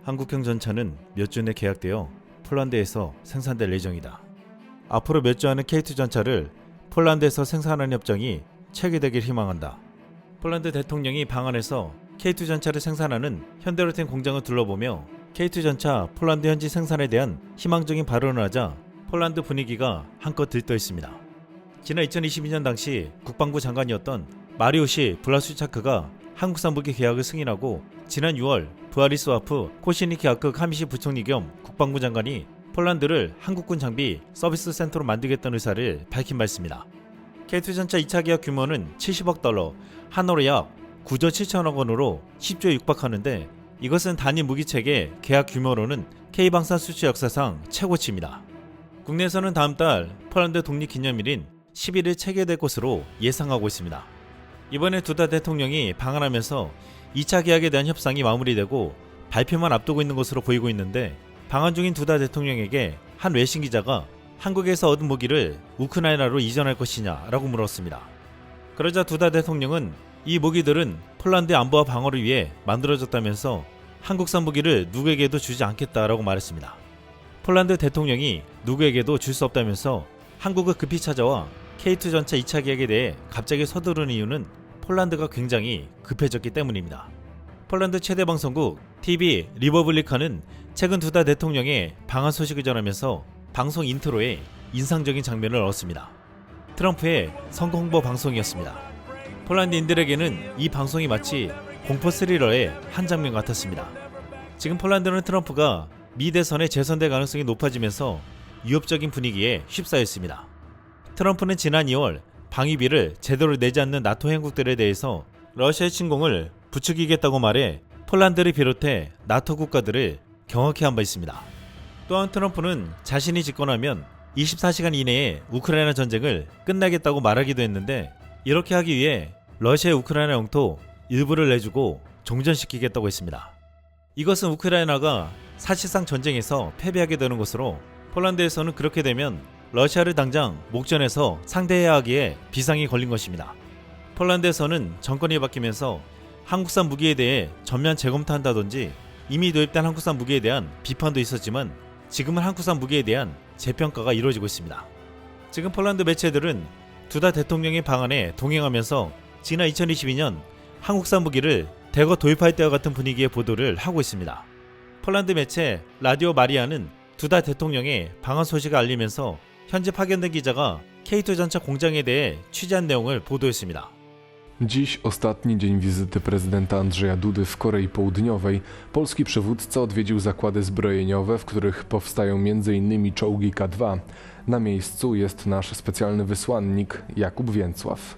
한국형 전차는 몇 주 내 계약되어 폴란드에서 생산될 예정이다. 앞으로 몇 주 안에 K2 전차를 폴란드에서 생산하는 협정이 체결되길 희망한다. 폴란드 대통령이 방한해서 K2 전차를 생산하는 현대로템 공장을 둘러보며 K2 전차 폴란드 현지 생산에 대한 희망적인 발언을 하자 폴란드 분위기가 한껏 들떠 있습니다. 지난 2022년 당시 국방부 장관이었던 마리우시 블라수차크가 한국산 무기 계약을 승인하고 지난 6월 브라티슬라프 코시니키아크 카미시 부총리 겸 국방부 장관이 폴란드를 한국군 장비 서비스 센터로 만들겠다는 의사를 밝힌 바 있습니다. K2 전차 2차 계약 규모는 70억 달러, 한화로 약 9조 7천억 원으로 10조에 육박하는데 이것은 단일 무기체계 계약 규모로는 K방산 수출 역사상 최고치입니다. 국내에서는 다음 달 폴란드 독립기념일인 11일 체결될 것으로 예상하고 있습니다. 이번에 두다 대통령이 방한하면서 2차 계약에 대한 협상이 마무리되고 발표만 앞두고 있는 것으로 보이고 있는데 방한 중인 두다 대통령에게 한 외신 기자가 한국에서 얻은 무기를 우크라이나로 이전할 것이냐라고 물었습니다. 그러자 두다 대통령은 이 무기들은 폴란드의 안보와 방어를 위해 만들어졌다면서 한국산 무기를 누구에게도 주지 않겠다라고 말했습니다. 폴란드 대통령이 누구에게도 줄 수 없다면서 한국을 급히 찾아와 K2 전차 2차 계약에 대해 갑자기 서두르는 이유는 폴란드가 굉장히 급해졌기 때문입니다. 폴란드 최대 방송국 TV 리퍼블리카는 최근 두다 대통령의 방한 소식을 전하면서 방송 인트로에 인상적인 장면을 넣었습니다. 트럼프의 선거 홍보 방송이었습니다. 폴란드인들에게는 이 방송이 마치 공포 스릴러의 한 장면 같았습니다. 지금 폴란드는 트럼프가 미 대선에 재선될 가능성이 높아지면서 위협적인 분위기에 휩싸였습니다. 트럼프는 지난 2월 방위비를 제대로 내지 않는 나토 회원국들에 대해서 러시아의 침공을 부추기겠다고 말해 폴란드를 비롯해 나토 국가들을 경악해 한 바 있습니다. 또한 트럼프는 자신이 집권하면 24시간 이내에 우크라이나 전쟁을 끝나겠다고 말하기도 했는데 이렇게 하기 위해 러시아의 우크라이나 영토 일부를 내주고 종전시키겠다고 했습니다. 이것은 우크라이나가 사실상 전쟁에서 패배하게 되는 것으로 폴란드에서는 그렇게 되면 러시아를 당장 목전에서 상대해야 하기에 비상이 걸린 것입니다. 폴란드에서는 정권이 바뀌면서 한국산 무기에 대해 전면 재검토한다든지 이미 도입된 한국산 무기에 대한 비판도 있었지만 지금은 한국산 무기에 대한 재평가가 이루어지고 있습니다. 지금 폴란드 매체들은 두다 대통령의 방안에 동행하면서 지난 2022년 한국산 무기를 대거 도입할 때와 같은 분위기의 보도를 하고 있습니다. 폴란드 매체 라디오 마리아는 두다 대통령의 방한 소식을 알리면서 현재 파견된 기자가 K2 전차 공장에 대해 취재한 내용을 보도했습니다. Dziś ostatni dzień wizyty prezydenta Andrzeja Dudy w Korei Południowej. Polski przywódca odwiedził zakłady zbrojeniowe, w których powstają m.in. czołgi K2. Na miejscu jest nasz specjalny wysłannik Jakub Więcław.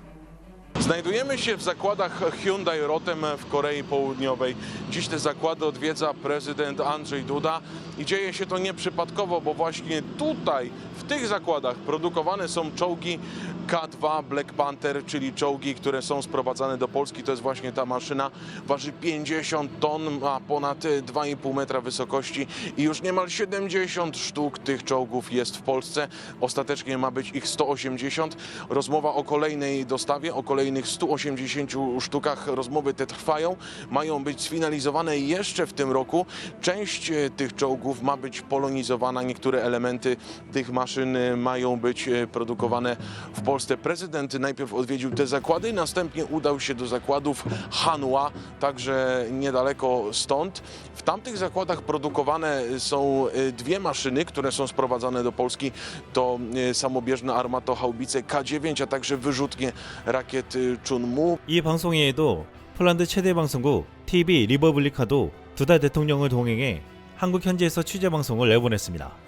Znajdujemy się w zakładach Hyundai Rotem w Korei Południowej. Dziś te zakłady odwiedza prezydent Andrzej Duda i dzieje się to nieprzypadkowo, bo właśnie tutaj, w tych zakładach produkowane są czołgi K2 Black Panther, czyli czołgi, które są sprowadzane do Polski. To jest właśnie ta maszyna, waży 50 ton, ma ponad 2,5 metra wysokości i już niemal 70 sztuk tych czołgów jest w Polsce. Ostatecznie ma być ich 180. Rozmowa o kolejnej dostawie, o kolejnych 180 sztukach. Rozmowy te trwają, mają być sfinalizowane jeszcze w tym roku. Część tych czołgów ma być polonizowana, niektóre elementy tych maszyn mają być produkowane w Polsce. Prezydent najpierw odwiedził te zakłady, następnie udał się do zakładów Hanwha, także niedaleko stąd. W tamtych zakładach produkowane są dwie maszyny, które są sprowadzane do Polski. To samobieżne armatohaubice K9, a także wyrzutnie rakiet Chunmoo. 이 방송에도 폴란드 최대 방송국 TV 리퍼블리카도 두다 대통령을 동행해 한국 현지에서 취재 방송을 내보냈습니다.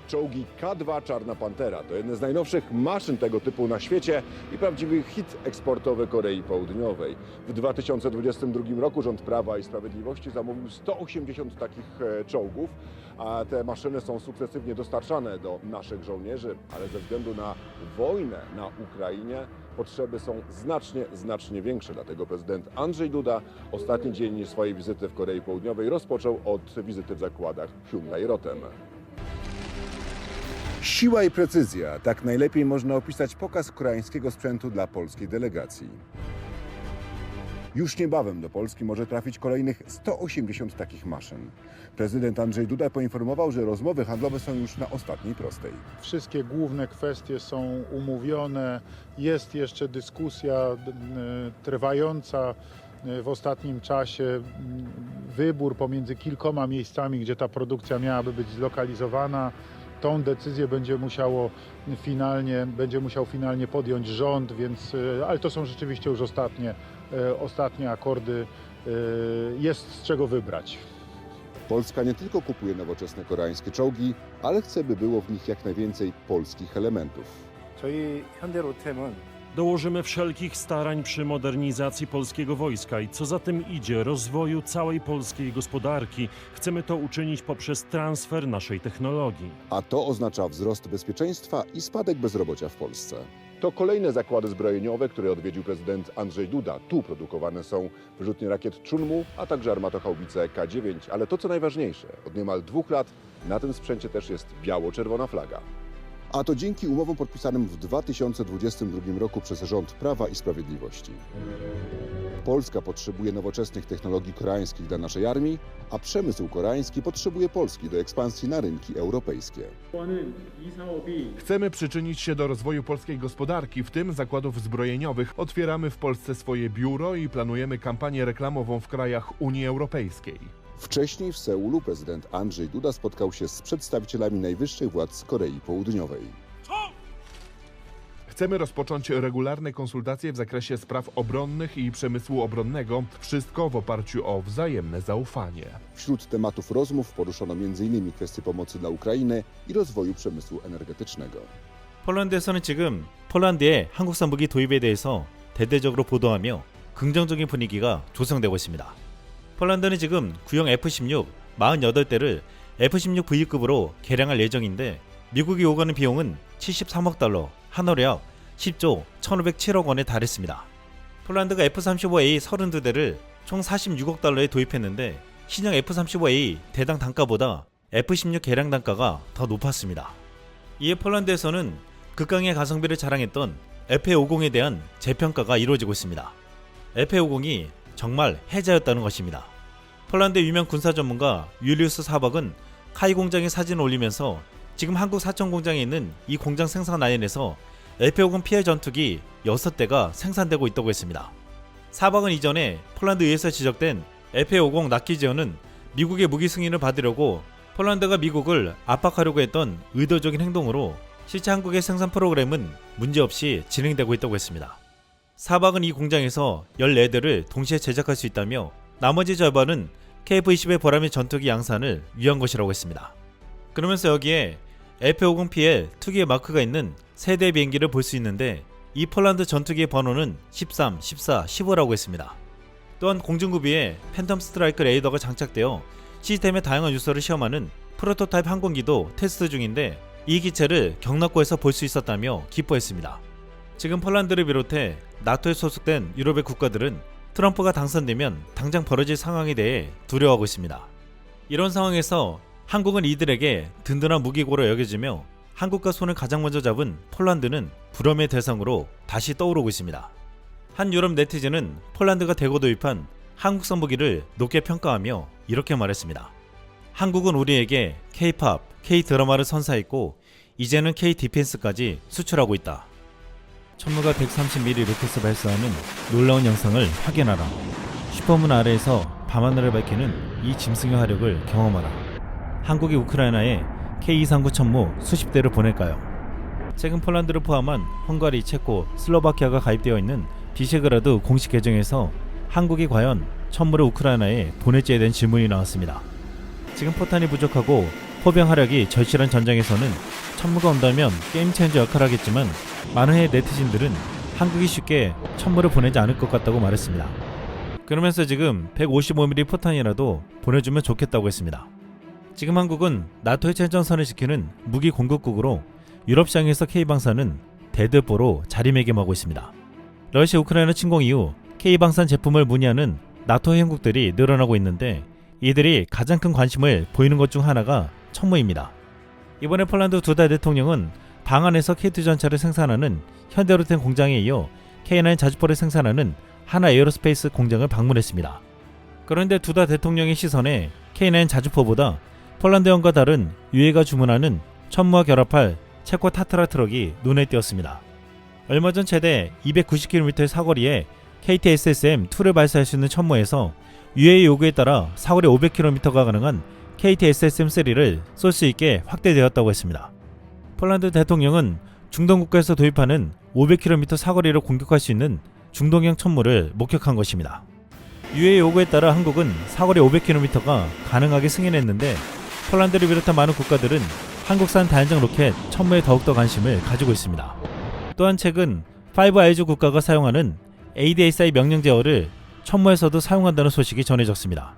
Czołgi K2 Czarna Pantera to jedne z najnowszych maszyn tego typu na świecie i prawdziwy hit eksportowy Korei Południowej. W 2022 roku rząd Prawa i Sprawiedliwości zamówił 180 takich czołgów, a te maszyny są sukcesywnie dostarczane do naszych żołnierzy, ale ze względu na wojnę na Ukrainie potrzeby są znacznie większe. Dlatego prezydent Andrzej Duda ostatni dzień swojej wizyty w Korei Południowej rozpoczął od wizyty w zakładach Hyundai Rotem. Siła i precyzja. Tak najlepiej można opisać pokaz koreańskiego sprzętu dla polskiej delegacji. Już niebawem do Polski może trafić kolejnych 180 takich maszyn. Prezydent Andrzej Duda poinformował, że rozmowy handlowe są już na ostatniej prostej. Wszystkie główne kwestie są umówione. Jest jeszcze dyskusja trwająca w ostatnim czasie. Wybór pomiędzy kilkoma miejscami, gdzie ta produkcja miałaby być zlokalizowana. Tą decyzję będzie musiał finalnie podjąć rząd, ale to są rzeczywiście już ostatnie akordy. Jest z czego wybrać. Polska nie tylko kupuje nowoczesne koreańskie czołgi, ale chce, by było w nich jak najwięcej polskich elementów. 저희 현대로템은 Dołożymy wszelkich starań przy modernizacji polskiego wojska i co za tym idzie, rozwoju całej polskiej gospodarki. Chcemy to uczynić poprzez transfer naszej technologii. A to oznacza wzrost bezpieczeństwa i spadek bezrobocia w Polsce. To kolejne zakłady zbrojeniowe, które odwiedził prezydent Andrzej Duda. Tu produkowane są wyrzutnie rakiet Chunmu, a także armatochaubice K9. Ale to co najważniejsze, od niemal 2 lat na tym sprzęcie też jest biało-czerwona flaga. A to dzięki umowom podpisanym w 2022 roku przez rząd Prawa i Sprawiedliwości. Polska potrzebuje nowoczesnych technologii koreańskich dla naszej armii, a przemysł koreański potrzebuje Polski do ekspansji na rynki europejskie. Chcemy przyczynić się do rozwoju polskiej gospodarki, w tym zakładów zbrojeniowych. Otwieramy w Polsce swoje biuro i planujemy kampanię reklamową w krajach Unii Europejskiej. Wcześniej w Seulu prezydent Andrzej Duda spotkał się z przedstawicielami najwyższych władz Korei Południowej. Chcemy rozpocząć regularne konsultacje w zakresie spraw obronnych i przemysłu obronnego. Wszystko w oparciu o wzajemne zaufanie. Wśród tematów rozmów poruszono m.in. kwestie pomocy dla Ukrainy i rozwoju przemysłu energetycznego. 폴란드에서는 지금 폴란드의 한국산 무기 도입에 대해서 대대적으로 보도하며 긍정적인 분위기가 조성되고 있습니다. 폴란드는 지금 구형 F-16 48대를 F-16V급으로 개량할 예정인데 미국이 요구하는 비용은 73억 달러, 한화로 약 10조 1,507억 원에 달했습니다. 폴란드가 F-35A 32대를 총 46억 달러에 도입했는데 신형 F-35A 대당 단가보다 F-16 개량 단가가 더 높았습니다. 이에 폴란드에서는 극강의 가성비를 자랑했던 FA-50에 대한 재평가가 이루어지고 있습니다. FA-50이 정말 해자였다는 것입니다. 폴란드 유명 군사 전문가 율리우스 사박은 카이 공장의 사진을 올리면서 지금 한국 사천 공장에 있는 이 공장 생산 라인에서 FA-50 피해 전투기 6대가 생산되고 있다고 했습니다. 사박은 이전에 폴란드 의회에서 지적된 FA-50 납기 지원은 미국의 무기 승인을 받으려고 폴란드가 미국을 압박하려고 했던 의도적인 행동으로 실제 한국의 생산 프로그램은 문제없이 진행되고 있다고 했습니다. 사박은 이 공장에서 14대를 동시에 제작할 수 있다며 나머지 절반은 KF-20의 보라미 전투기 양산을 위한 것이라고 했습니다. 그러면서 여기에 F-50P의 투기의 마크가 있는 세대 비행기를 볼 수 있는데 이 폴란드 전투기의 번호는 13, 14, 15라고 했습니다. 또한 공중구비에 팬텀 스트라이크 레이더가 장착되어 시스템의 다양한 요소를 시험하는 프로토타입 항공기도 테스트 중인데 이 기체를 경납고에서 볼 수 있었다며 기뻐했습니다. 지금 폴란드를 비롯해 나토에 소속된 유럽의 국가들은 트럼프가 당선되면 당장 벌어질 상황에 대해 두려워하고 있습니다. 이런 상황에서 한국은 이들에게 든든한 무기고로 여겨지며 한국과 손을 가장 먼저 잡은 폴란드는 부러움의 대상으로 다시 떠오르고 있습니다. 한 유럽 네티즌은 폴란드가 대거 도입한 한국산 무기를 높게 평가하며 이렇게 말했습니다. 한국은 우리에게 K-팝, K-드라마를 선사했고 이제는 K-디펜스까지 수출하고 있다. 천무가 130mm 로켓을 발사하는 놀라운 영상을 확인하라. 슈퍼문 아래에서 밤하늘을 밝히는 이 짐승의 화력을 경험하라. 한국이 우크라이나에 K239 천무 수십 대를 보낼까요? 최근 폴란드를 포함한 헝가리, 체코, 슬로바키아가 가입되어 있는 비셰그라드 공식 계정에서 한국이 과연 천무를 우크라이나에 보낼지에 대한 질문이 나왔습니다. 지금 포탄이 부족하고 포병 화력이 절실한 전장에서는 천무가 온다면 게임 체인저 역할을 하겠지만 많은 해외 네티즌들은 한국이 쉽게 천무를 보내지 않을 것 같다고 말했습니다. 그러면서 지금 155mm 포탄이라도 보내주면 좋겠다고 했습니다. 지금 한국은 나토의 최전선을 지키는 무기 공급국으로 유럽 시장에서 K방산은 대들보로 자리매김하고 있습니다. 러시아 우크라이나 침공 이후 K방산 제품을 문의하는 나토 회원국들이 늘어나고 있는데 이들이 가장 큰 관심을 보이는 것 중 하나가 천무입니다. 이번에 폴란드 두다 대통령은 방안에서 K2 전차를 생산하는 현대로템 공장에 이어 K9 자주포를 생산하는 하나 에어로스페이스 공장을 방문했습니다. 그런데 두다 대통령의 시선에 K9 자주포보다 폴란드형과 다른 유해가 주문하는 천무와 결합할 체코 타트라 트럭이 눈에 띄었습니다. 얼마 전 최대 290km의 사거리에 KT-SSM-2를 발사할 수 있는 천무에서 유해의 요구에 따라 사거리 500km가 가능한 KT-SSM-3를 쏠 수 있게 확대되었다고 했습니다. 폴란드 대통령은 중동 국가에서 도입하는 500km 사거리를 공격할 수 있는 중동형 천무를 목격한 것입니다. 유해의 요구에 따라 한국은 사거리 500km가 가능하게 승인했는데 폴란드를 비롯한 많은 국가들은 한국산 다연장 로켓 천무에 더욱더 관심을 가지고 있습니다. 또한 최근 5아이즈 국가가 사용하는 ADSI 명령 제어를 천무에서도 사용한다는 소식이 전해졌습니다.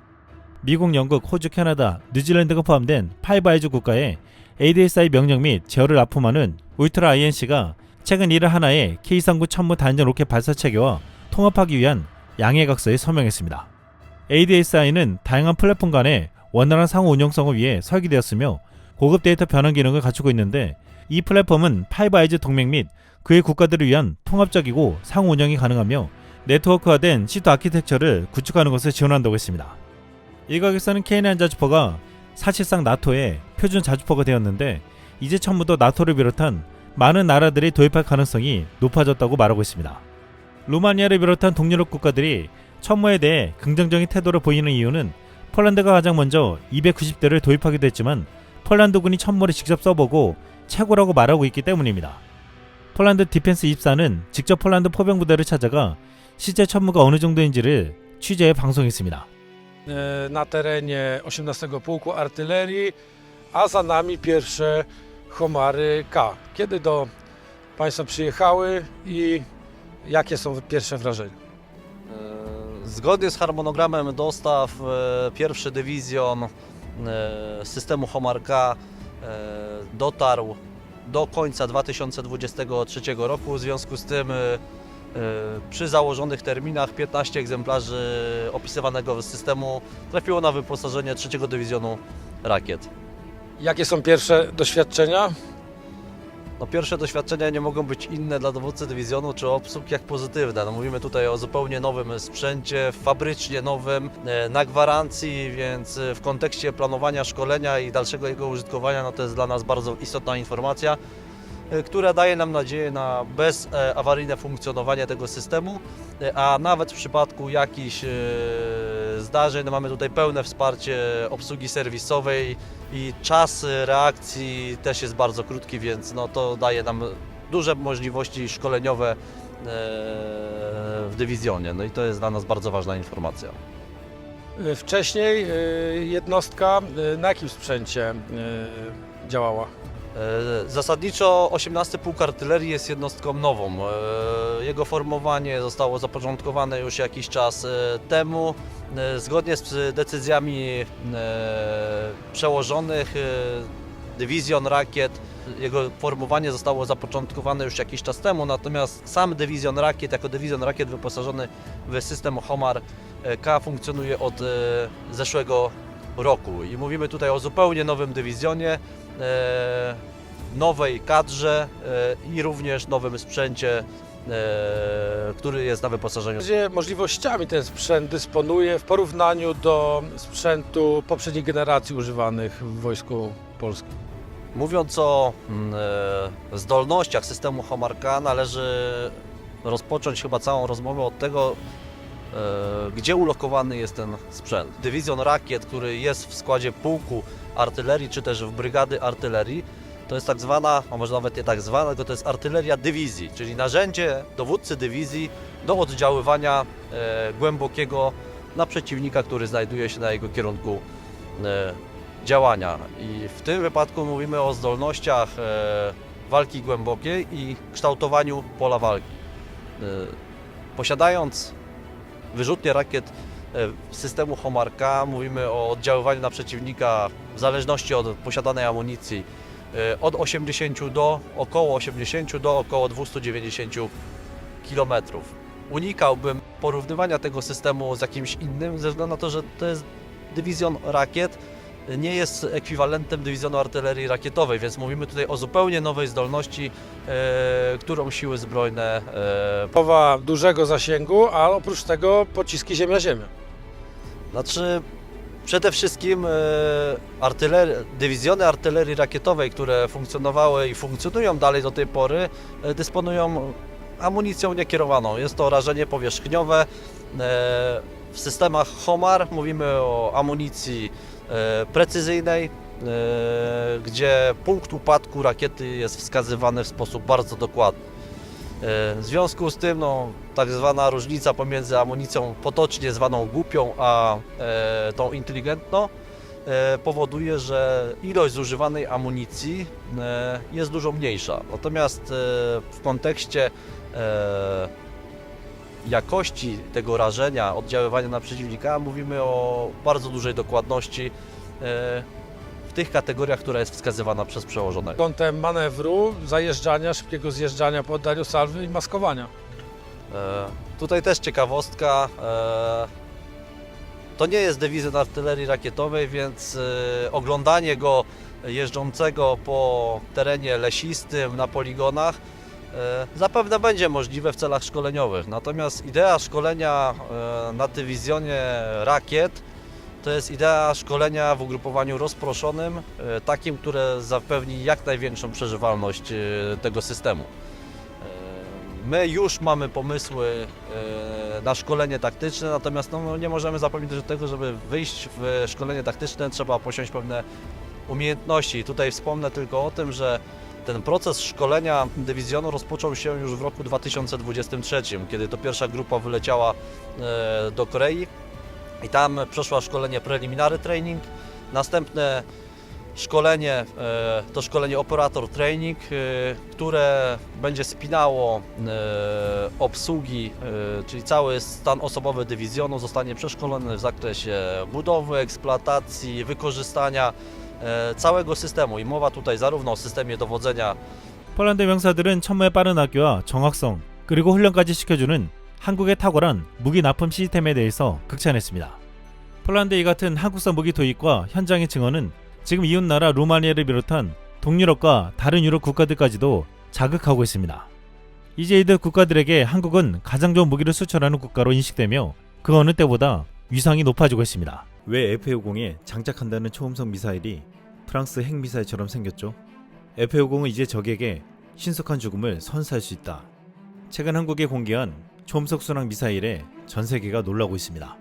미국, 영국, 호주, 캐나다, 뉴질랜드가 포함된 5아이즈 국가에 ADSI 명령 및 제어를 납품하는 울트라 INC가 최근 이를 하나의 K-39 천무 다연장 로켓 발사 체계와 통합하기 위한 양해각서에 서명했습니다. ADSI는 다양한 플랫폼 간의 원활한 상호 운영성을 위해 설계되었으며 고급 데이터 변환 기능을 갖추고 있는데 이 플랫폼은 5아이즈 동맹 및 그의 국가들을 위한 통합적이고 상호 운영이 가능하며 네트워크화된 시트 아키텍처를 구축하는 것을 지원한다고 했습니다. 일각에서는 K9 자주포가 사실상 나토의 표준 자주포가 되었는데 이제 천무도 나토를 비롯한 많은 나라들이 도입할 가능성이 높아졌다고 말하고 있습니다. 루마니아를 비롯한 동유럽 국가들이 천무에 대해 긍정적인 태도를 보이는 이유는 폴란드가 가장 먼저 290대를 도입하기도 했지만 폴란드군이 천무를 직접 써보고 최고라고 말하고 있기 때문입니다. 폴란드 디펜스24는 직접 폴란드 포병부대를 찾아가 실제 천무가 어느 정도인지를 취재해 방송했습니다. Na terenie 18 Pułku Artylerii, a za nami pierwsze Homary K. Kiedy do Państwa przyjechały i jakie są pierwsze wrażenia? Zgodnie z harmonogramem dostaw pierwszy dywizjon systemu Homar K dotarł do końca 2023 roku. W związku z tym przy założonych terminach 15 egzemplarzy opisywanego systemu trafiło na wyposażenie 3 dywizjonu rakiet. Jakie są pierwsze doświadczenia? No, pierwsze doświadczenia nie mogą być inne dla dowódcy dywizjonu czy obsług jak pozytywne. No, mówimy tutaj o zupełnie nowym sprzęcie, fabrycznie nowym, na gwarancji, więc w kontekście planowania szkolenia i dalszego jego użytkowania no, to jest dla nas bardzo istotna informacja, która daje nam nadzieję na bezawaryjne funkcjonowanie tego systemu, a nawet w przypadku jakichś zdarzeń no mamy tutaj pełne wsparcie obsługi serwisowej i czas reakcji też jest bardzo krótki, więc no to daje nam duże możliwości szkoleniowe w dywizjonie. No i to jest dla nas bardzo ważna informacja. Wcześniej jednostka na jakim sprzęcie działała? Zasadniczo 18 Pułk Artylerii jest jednostką nową. Jego formowanie zostało zapoczątkowane już jakiś czas temu. Zgodnie z decyzjami przełożonych dywizjon rakiet, jego formowanie zostało zapoczątkowane już jakiś czas temu, natomiast sam dywizjon rakiet, jako dywizjon rakiet wyposażony w system Homar K funkcjonuje od zeszłego roku i mówimy tutaj o zupełnie nowym dywizjonie, nowej kadrze i również nowym sprzęcie, który jest na wyposażeniu. Jakie możliwościami ten sprzęt dysponuje w porównaniu do sprzętu poprzedniej generacji używanych w Wojsku Polskim? Mówiąc o zdolnościach systemu Homar K, należy rozpocząć chyba całą rozmowę od tego, gdzie ulokowany jest ten sprzęt. Dywizjon rakiet, który jest w składzie pułku artylerii, czy też w brygady artylerii, to jest tak zwana, a może nawet nie tak zwana, tylko to jest artyleria dywizji, czyli narzędzie dowódcy dywizji do oddziaływania głębokiego na przeciwnika, który znajduje się na jego kierunku działania. I w tym wypadku mówimy o zdolnościach walki głębokiej i kształtowaniu pola walki. Posiadając wyrzutnie rakiet systemu Homar K, mówimy o oddziaływaniu na przeciwnika w zależności od posiadanej amunicji od 80 do około 80 do około 290 km. Unikałbym porównywania tego systemu z jakimś innym ze względu na to, że to jest dywizjon rakiet nie jest ekwiwalentem dywizjonu artylerii rakietowej, więc mówimy tutaj o zupełnie nowej zdolności, którą siły zbrojne Mowa dużego zasięgu, a oprócz tego pociski ziemia-ziemia. Znaczy, przede wszystkim dywizjony artylerii rakietowej, które funkcjonowały i funkcjonują dalej do tej pory, dysponują amunicją niekierowaną. Jest to rażenie powierzchniowe. W systemach HOMAR mówimy o amunicji precyzyjnej, gdzie punkt upadku rakiety jest wskazywany w sposób bardzo dokładny. W związku z tym tak zwana różnica pomiędzy amunicją potocznie zwaną głupią, a tą inteligentną powoduje, że ilość zużywanej amunicji jest dużo mniejsza. Natomiast w kontekście jakości tego rażenia, oddziaływania na przeciwnika mówimy o bardzo dużej dokładności w tych kategoriach, która jest wskazywana przez przełożonego. Kątem manewru, zajeżdżania, szybkiego zjeżdżania po oddaniu salwy i maskowania. Tutaj też ciekawostka, to nie jest dywizjon artylerii rakietowej, więc oglądanie go jeżdżącego po terenie lesistym, na poligonach zapewne będzie możliwe w celach szkoleniowych. Natomiast idea szkolenia na dywizjonie rakiet to jest idea szkolenia w ugrupowaniu rozproszonym, takim, które zapewni jak największą przeżywalność tego systemu. My już mamy pomysły na szkolenie taktyczne, natomiast nie możemy zapominać do tego, żeby wyjść w szkolenie taktyczne, trzeba posiąść pewne umiejętności. I tutaj wspomnę tylko o tym, że ten proces szkolenia dywizjonu rozpoczął się już w roku 2023, kiedy to pierwsza grupa wyleciała do Korei i tam przeszła szkolenie preliminary training, następne szkolenie to szkolenie operator training, które będzie spinało obsługi, czyli cały stan osobowy dywizjonu zostanie przeszkolony w zakresie budowy, eksploatacji, wykorzystania całego systemu. I mowa tutaj zarówno o systemie dowodzenia. 폴란드 명사들은 첨무의 빠른 학교와 정확성 그리고 훈련까지 시켜주는 한국의 탁월한 무기 납품 시스템에 대해서 극찬했습니다. 폴란드 이 같은 한국산 무기 도입과 현장의 증언은 지금 이웃나라 루마니아를 비롯한 동유럽과 다른 유럽 국가들까지도 자극하고 있습니다. 이제 이들 국가들에게 한국은 가장 좋은 무기를 수출하는 국가로 인식되며 그 어느 때보다 위상이 높아지고 있습니다. 왜 F-50에 장착한다는 초음속 미사일이 프랑스 핵미사일처럼 생겼죠? F-50은 이제 적에게 신속한 죽음을 선사할 수 있다. 최근 한국이 공개한 초음속 순항 미사일에 전 세계가 놀라고 있습니다.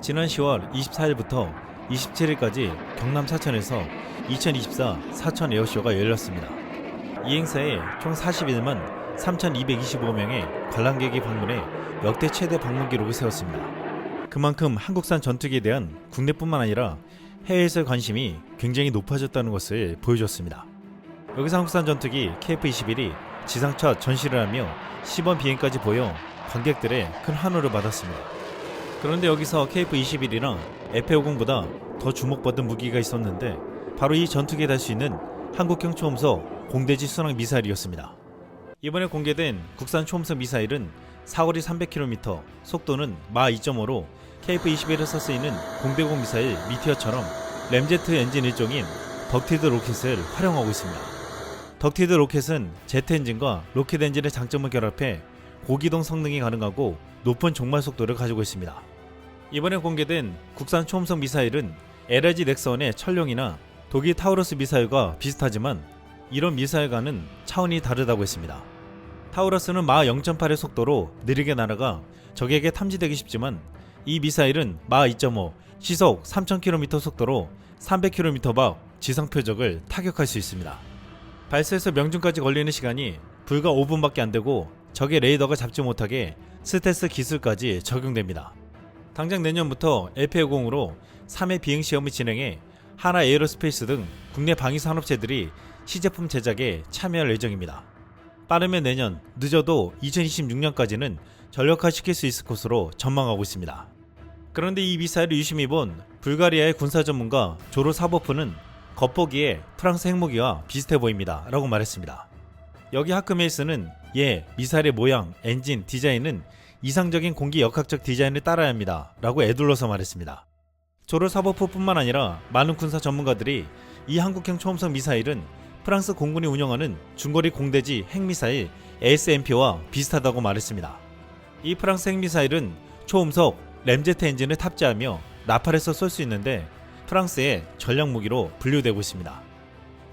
지난 10월 24일부터 27일까지 경남 사천에서 2024 사천 에어쇼가 열렸습니다. 이 행사에 총 41만 3,225명의 관람객이 방문해 역대 최대 방문 기록을 세웠습니다. 그만큼 한국산 전투기에 대한 국내뿐만 아니라 해외에서의 관심이 굉장히 높아졌다는 것을 보여줬습니다. 여기서 한국산 전투기 KF-21이 지상 첫 전시를 하며 시범 비행까지 보여 관객들의 큰 환호를 받았습니다. 그런데 여기서 KF-21이랑 F-50보다 더 주목받은 무기가 있었는데 바로 이 전투기에 달 수 있는 한국형 초음속 공대지 순항 미사일이었습니다. 이번에 공개된 국산 초음속 미사일은 사거리 300km, 속도는 마 2.5로 KF-21에서 쓰이는 공대공 미사일 미티어처럼 램제트 엔진 일종인 덕티드 로켓을 활용하고 있습니다. 덕티드 로켓은 제트 엔진과 로켓 엔진의 장점을 결합해 고기동 성능이 가능하고 높은 종말 속도를 가지고 있습니다. 이번에 공개된 국산 초음속 미사일은 LG 넥선의 철룡이나 독일 타우러스 미사일과 비슷하지만 이런 미사일과는 차원이 다르다고 했습니다. 타우러스는 마 0.8의 속도로 느리게 날아가 적에게 탐지되기 쉽지만 이 미사일은 마 2.5, 시속 3000km 속도로 300km 밖 지상 표적을 타격할 수 있습니다. 발사에서 명중까지 걸리는 시간이 불과 5분밖에 안 되고 적의 레이더가 잡지 못하게 스텔스 기술까지 적용됩니다. 당장 내년부터 F-50으로 3회 비행시험을 진행해 하나 에어로스페이스 등 국내 방위산업체들이 시제품 제작에 참여할 예정입니다. 빠르면 내년, 늦어도 2026년까지는 전력화시킬 수 있을 것으로 전망하고 있습니다. 그런데 이 미사일을 유심히 본 불가리아의 군사 전문가 조로 사보프는 겉보기에 프랑스 핵무기와 비슷해 보입니다 라고 말했습니다. 여기 하크메이스는 미사일의 모양, 엔진, 디자인은 이상적인 공기 역학적 디자인을 따라야 합니다 라고 애둘러서 말했습니다. 조르사보프뿐만 아니라 많은 군사 전문가들이 이 한국형 초음속 미사일은 프랑스 공군이 운영하는 중거리 공대지 핵미사일 ASMP와 비슷하다고 말했습니다. 이 프랑스 핵미사일은 초음속 램제트 엔진을 탑재하며 나팔에서 쏠 수 있는데 프랑스의 전략 무기로 분류되고 있습니다.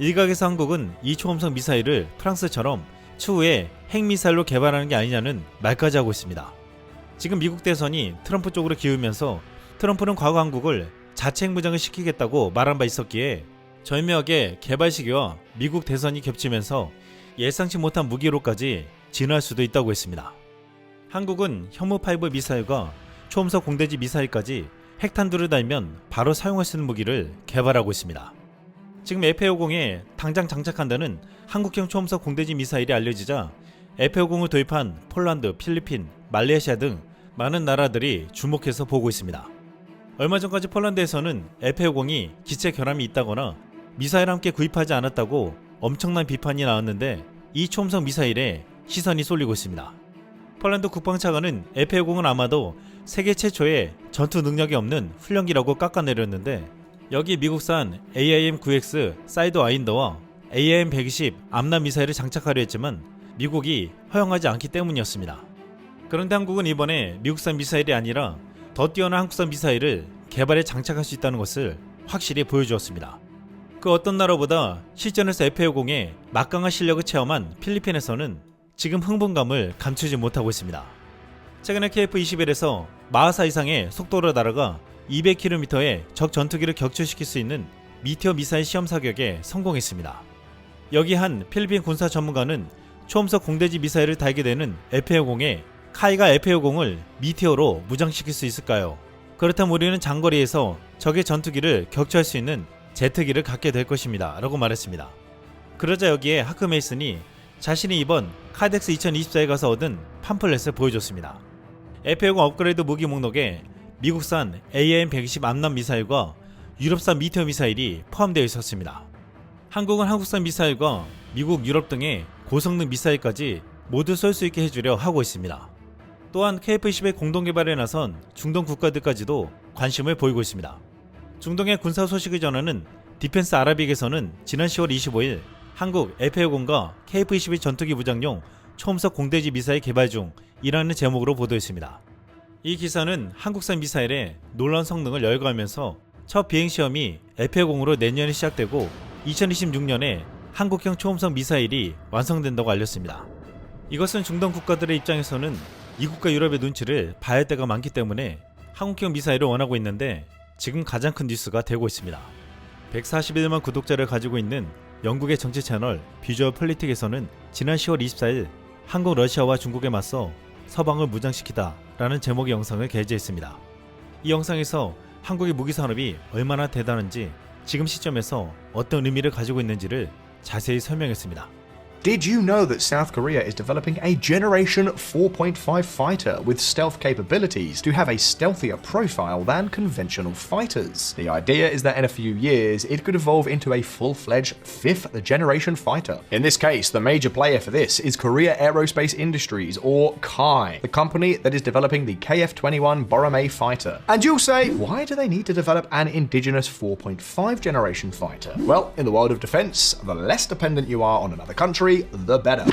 일각에서 한국은 이 초음속 미사일을 프랑스처럼 추후에 핵미사일로 개발하는 게 아니냐는 말까지 하고 있습니다. 지금 미국 대선이 트럼프 쪽으로 기우면서 트럼프는 과거 한국을 자체 핵무장을 시키겠다고 말한 바 있었기에 절묘하게 개발 시기와 미국 대선이 겹치면서 예상치 못한 무기로까지 진화할 수도 있다고 했습니다. 한국은 현무5 미사일과 초음속 공대지 미사일까지 핵탄두를 달면 바로 사용할 수 있는 무기를 개발하고 있습니다. 지금 F-50에 당장 장착한다는 한국형 초음속 공대지 미사일이 알려지자 F-50을 도입한 폴란드, 필리핀, 말레이시아 등 많은 나라들이 주목해서 보고 있습니다. 얼마 전까지 폴란드에서는 F-50이 기체 결함이 있다거나 미사일을 함께 구입하지 않았다고 엄청난 비판이 나왔는데 이 초음속 미사일에 시선이 쏠리고 있습니다. 폴란드 국방차관은 F-50은 아마도 세계 최초의 전투 능력이 없는 훈련기라고 깎아내렸는데 여기 미국산 AIM-9X 사이드와인더와 AIM-120 암람 미사일을 장착하려 했지만 미국이 허용하지 않기 때문이었습니다. 그런데 한국은 이번에 미국산 미사일이 아니라 더 뛰어난 한국산 미사일을 개발에 장착할 수 있다는 것을 확실히 보여주었습니다. 그 어떤 나라보다 실전에서 F-50의 막강한 실력을 체험한 필리핀에서는 지금 흥분감을 감추지 못하고 있습니다. 최근에 KF-21에서 마하사 이상의 속도로 날아가 200km의 적 전투기를 격추시킬 수 있는 미티어 미사일 시험 사격에 성공했습니다. 여기 한 필리핀 군사 전문가는 초음속 공대지 미사일을 달게 되는 F-50에 카이가 F-50을 미티어로 무장시킬 수 있을까요? 그렇다면 우리는 장거리에서 적의 전투기를 격추할 수 있는 제트기를 갖게 될 것입니다. 라고 말했습니다. 그러자 여기에 하크 메이슨이 자신이 이번 카덱스 2024에 가서 얻은 팜플렛을 보여줬습니다. F-50 업그레이드 무기 목록에 미국산 AIM-120 암람 미사일과 유럽산 미티어 미사일이 포함되어 있었습니다. 한국은 한국산 미사일과 미국, 유럽 등의 고성능 미사일까지 모두 쏠 수 있게 해주려 하고 있습니다. 또한 KF-21 공동개발에 나선 중동 국가들까지도 관심을 보이고 있습니다. 중동의 군사 소식을 전하는 디펜스 아라빅에서는 지난 10월 25일 한국 F-50과 KF-21 전투기 무장용 초음속 공대지 미사일 개발 중이라는 제목으로 보도했습니다. 이 기사는 한국산 미사일의 놀라운 성능을 열거하면서 첫 비행시험이 F-50으로 내년에 시작되고 2026년에 한국형 초음속 미사일이 완성된다고 알렸습니다. 이것은 중동 국가들의 입장에서는 미국과 유럽의 눈치를 봐야 할 때가 많기 때문에 한국형 미사일을 원하고 있는데 지금 가장 큰 뉴스가 되고 있습니다. 141만 구독자를 가지고 있는 영국의 정치 채널 비주얼 폴리틱에서는 지난 10월 24일 한국, 러시아와 중국에 맞서 서방을 무장시키다 라는 제목의 영상을 게재했습니다. 이 영상에서 한국의 무기산업이 얼마나 대단한지 지금 시점에서 어떤 의미를 가지고 있는지를 자세히 설명했습니다. Did you know that South Korea is developing a Generation 4.5 fighter with stealth capabilities to have a stealthier profile than conventional fighters? The idea is that in a few years, it could evolve into a full-fledged 5th generation fighter. In this case, the major player for this is Korea Aerospace Industries, or KAI, the company that is developing the KF-21 Boramae fighter. And you'll say, why do they need to develop an indigenous 4.5 generation fighter? Well, in the world of defense, the less dependent you are on another country, the better.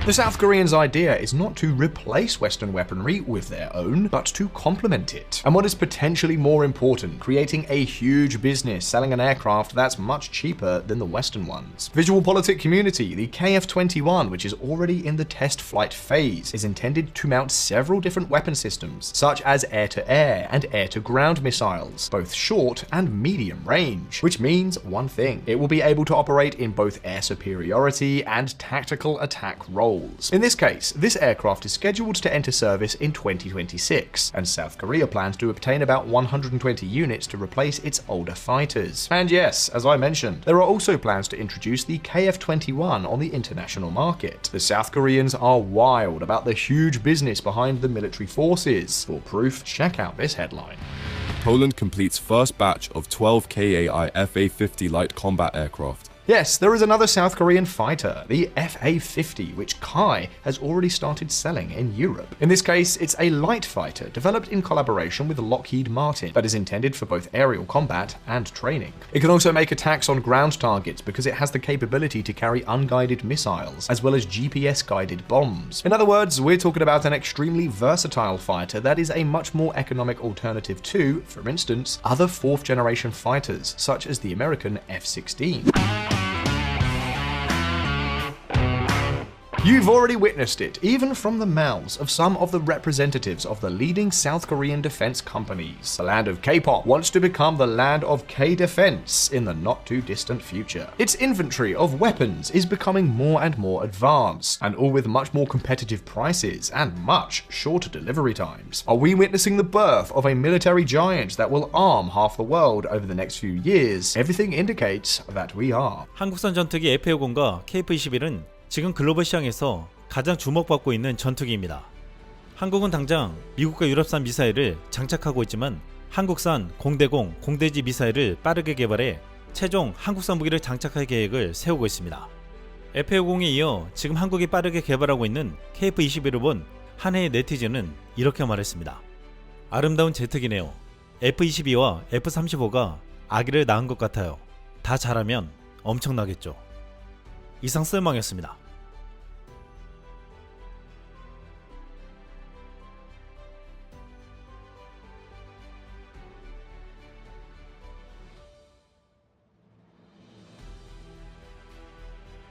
The South Koreans' idea is not to replace Western weaponry with their own, but to complement it. And what is potentially more important, creating a huge business selling an aircraft that's much cheaper than the Western ones. Visual Politic community, the KF-21, which is already in the test flight phase, is intended to mount several different weapon systems, such as air-to-air and air-to-ground missiles, both short and medium range, which means one thing, it will be able to operate in both air superiority and tactical attack roles. In this case, this aircraft is scheduled to enter service in 2026, and South Korea plans to obtain about 120 units to replace its older fighters. And yes, as I mentioned, there are also plans to introduce the KF-21 on the international market. The South Koreans are wild about the huge business behind the military forces. For proof, check out this headline. Poland completes first batch of 12 KAI FA-50 light combat aircraft. Yes, there is another South Korean fighter, the FA-50, which Kai has already started selling in Europe. In this case, it's a light fighter developed in collaboration with Lockheed Martin that is intended for both aerial combat and training. It can also make attacks on ground targets because it has the capability to carry unguided missiles, as well as GPS-guided bombs. In other words, we're talking about an extremely versatile fighter that is a much more economic alternative to, for instance, other fourth-generation fighters, such as the American F-16. You've already witnessed it, even from the mouths of some of the representatives of the leading South Korean defense companies. The land of K-pop wants to become the land of K-defense in the not-too-distant future. Its inventory of weapons is becoming more and more advanced, and all with much more competitive prices and much shorter delivery times. Are we witnessing the birth of a military giant that will arm half the world over the next few years? Everything indicates that we are. 한국산 전투기 F-50과 KF-21은 지금 글로벌 시장에서 가장 주목받고 있는 전투기입니다. 한국은 당장 미국과 유럽산 미사일을 장착하고 있지만 한국산 공대공, 공대지 미사일을 빠르게 개발해 최종 한국산 무기를 장착할 계획을 세우고 있습니다. F-50에 이어 지금 한국이 빠르게 개발하고 있는 KF-21을 본 한 해의 네티즌은 이렇게 말했습니다. 아름다운 제트기네요. F-22와 F-35가 아기를 낳은 것 같아요. 다 자라면 엄청나겠죠. 이상 쓸망이었습니다.